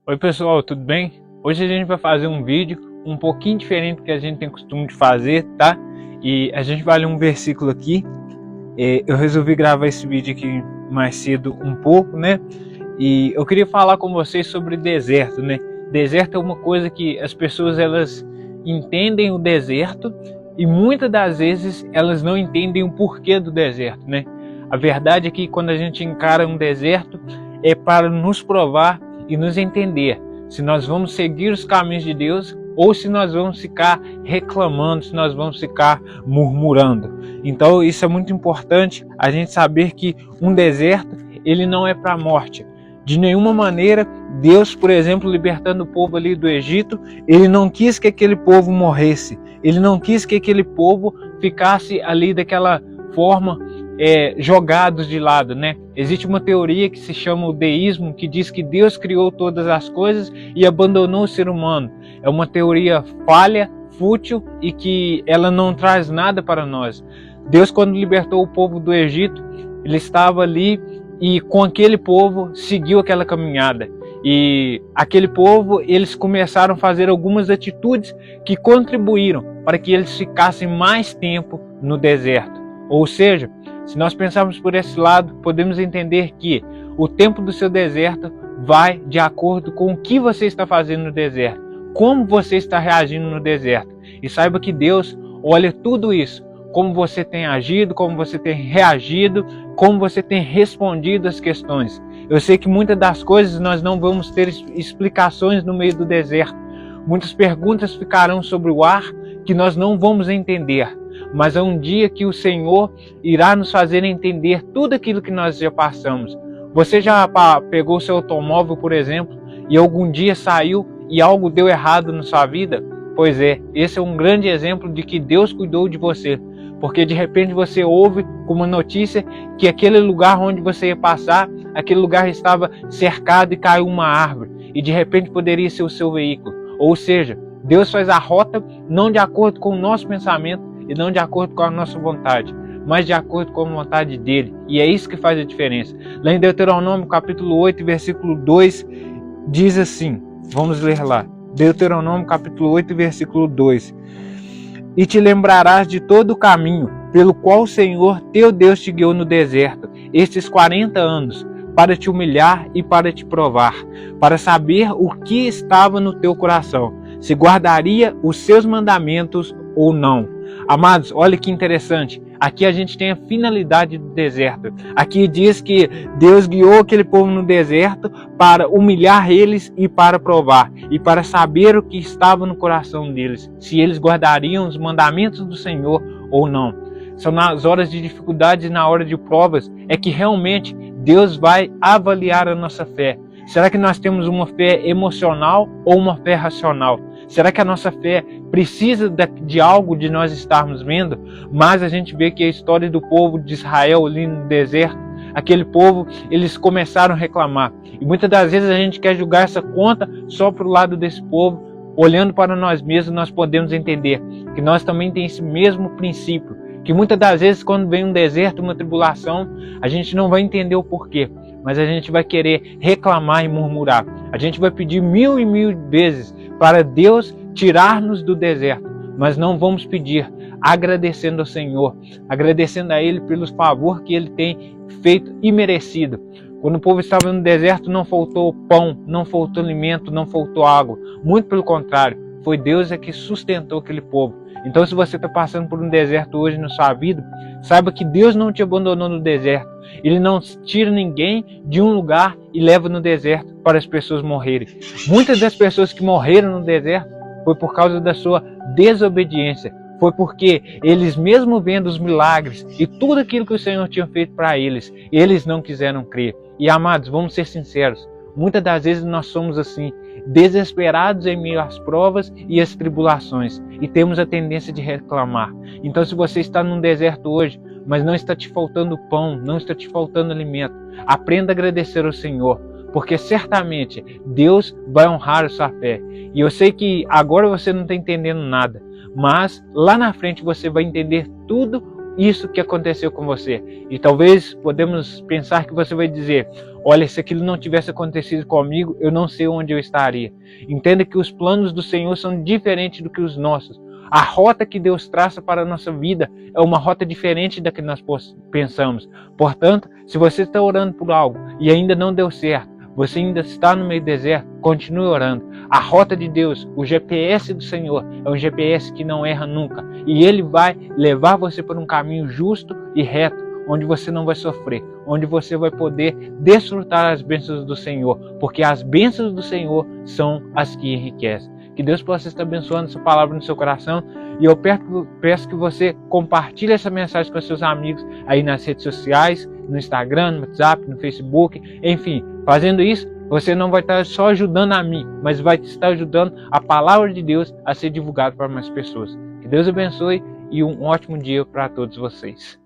Oi pessoal, tudo bem? Hoje a gente vai fazer um vídeo um pouquinho diferente do que a gente tem costume de fazer, tá? E a gente vai ler um versículo aqui. Eu resolvi gravar esse vídeo aqui mais cedo um pouco, né? E eu queria falar com vocês sobre deserto, né? Deserto é uma coisa que as pessoas elas entendem o deserto e muitas das vezes elas não entendem o porquê do deserto, né? A verdade é que quando a gente encara um deserto é para nos provar e nos entender se nós vamos seguir os caminhos de Deus ou se nós vamos ficar reclamando, se nós vamos ficar murmurando. Então isso é muito importante, a gente saber que um deserto ele não é para a morte. De nenhuma maneira, Deus, por exemplo, libertando o povo ali do Egito, ele não quis que aquele povo morresse, ele não quis que aquele povo ficasse ali daquela forma jogados de lado, né? Existe uma teoria que se chama o deísmo, que diz que Deus criou todas as coisas e abandonou o ser humano. É uma teoria falha, fútil e que ela não traz nada para nós. Deus, quando libertou o povo do Egito, ele estava ali e com aquele povo seguiu aquela caminhada. E aquele povo, eles começaram a fazer algumas atitudes que contribuíram para que eles ficassem mais tempo no deserto. Ou seja, se nós pensarmos por esse lado, podemos entender que o tempo do seu deserto vai de acordo com o que você está fazendo no deserto, como você está reagindo no deserto. E saiba que Deus olha tudo isso, como você tem agido, como você tem reagido, como você tem respondido às questões. Eu sei que muitas das coisas nós não vamos ter explicações no meio do deserto. Muitas perguntas ficarão sobre o ar que nós não vamos entender. Mas é um dia que o Senhor irá nos fazer entender tudo aquilo que nós já passamos. Você já pegou seu automóvel, por exemplo, e algum dia saiu e algo deu errado na sua vida? Pois é, esse é um grande exemplo de que Deus cuidou de você. Porque de repente você ouve uma notícia que aquele lugar onde você ia passar, aquele lugar estava cercado e caiu uma árvore. E de repente poderia ser o seu veículo. Ou seja, Deus faz a rota não de acordo com o nosso pensamento, e não de acordo com a nossa vontade, mas de acordo com a vontade dele. E é isso que faz a diferença. Lá em Deuteronômio capítulo 8, versículo 2, diz assim, vamos ler lá. Deuteronômio capítulo 8, versículo 2. E te lembrarás de todo o caminho pelo qual o Senhor teu Deus te guiou no deserto, estes 40 anos, para te humilhar e para te provar, para saber o que estava no teu coração, se guardaria os seus mandamentos ou não. Amados, olha que interessante. Aqui a gente tem a finalidade do deserto. Aqui diz que Deus guiou aquele povo no deserto para humilhar eles e para provar. E para saber o que estava no coração deles. Se eles guardariam os mandamentos do Senhor ou não. São nas horas de dificuldades e na hora de provas é que realmente Deus vai avaliar a nossa fé. Será que nós temos uma fé emocional ou uma fé racional? Será que a nossa fé precisa de algo de nós estarmos vendo? Mas a gente vê que a história do povo de Israel ali no deserto, aquele povo, eles começaram a reclamar. E muitas das vezes a gente quer julgar essa conta só para o lado desse povo. Olhando para nós mesmos, nós podemos entender que nós também temos esse mesmo princípio. Que muitas das vezes quando vem um deserto, uma tribulação, a gente não vai entender o porquê. Mas a gente vai querer reclamar e murmurar. A gente vai pedir mil e mil vezes para Deus tirar-nos do deserto. Mas não vamos pedir agradecendo ao Senhor, agradecendo a Ele pelos favores que Ele tem feito e merecido. Quando o povo estava no deserto não faltou pão, não faltou alimento, não faltou água. Muito pelo contrário, foi Deus que sustentou aquele povo. Então se você está passando por um deserto hoje na sua vida, saiba que Deus não te abandonou no deserto. Ele não tira ninguém de um lugar e leva no deserto para as pessoas morrerem. Muitas das pessoas que morreram no deserto foi por causa da sua desobediência. Foi porque eles, mesmo vendo os milagres e tudo aquilo que o Senhor tinha feito para eles, eles não quiseram crer. E amados, vamos ser sinceros, muitas das vezes nós somos assim, desesperados em meio às provas e às tribulações, e temos a tendência de reclamar. Então se você está num deserto hoje, mas não está te faltando pão, não está te faltando alimento, aprenda a agradecer ao Senhor, porque certamente Deus vai honrar a sua fé. E eu sei que agora você não está entendendo nada, mas lá na frente você vai entender tudo isso que aconteceu com você. E talvez podemos pensar que você vai dizer: olha, se aquilo não tivesse acontecido comigo, eu não sei onde eu estaria. Entenda que os planos do Senhor são diferentes do que os nossos. A rota que Deus traça para a nossa vida é uma rota diferente da que nós pensamos. Portanto, se você está orando por algo e ainda não deu certo, você ainda está no meio do deserto, continue orando. A rota de Deus, o GPS do Senhor, é um GPS que não erra nunca. E Ele vai levar você por um caminho justo e reto, onde você não vai sofrer, onde você vai poder desfrutar as bênçãos do Senhor, porque as bênçãos do Senhor são as que enriquecem. Que Deus possa estar abençoando essa palavra no seu coração. E eu peço que você compartilhe essa mensagem com seus amigos aí nas redes sociais, no Instagram, no WhatsApp, no Facebook, enfim. Fazendo isso, você não vai estar só ajudando a mim, mas vai estar ajudando a palavra de Deus a ser divulgada para mais pessoas. Que Deus abençoe e um ótimo dia para todos vocês.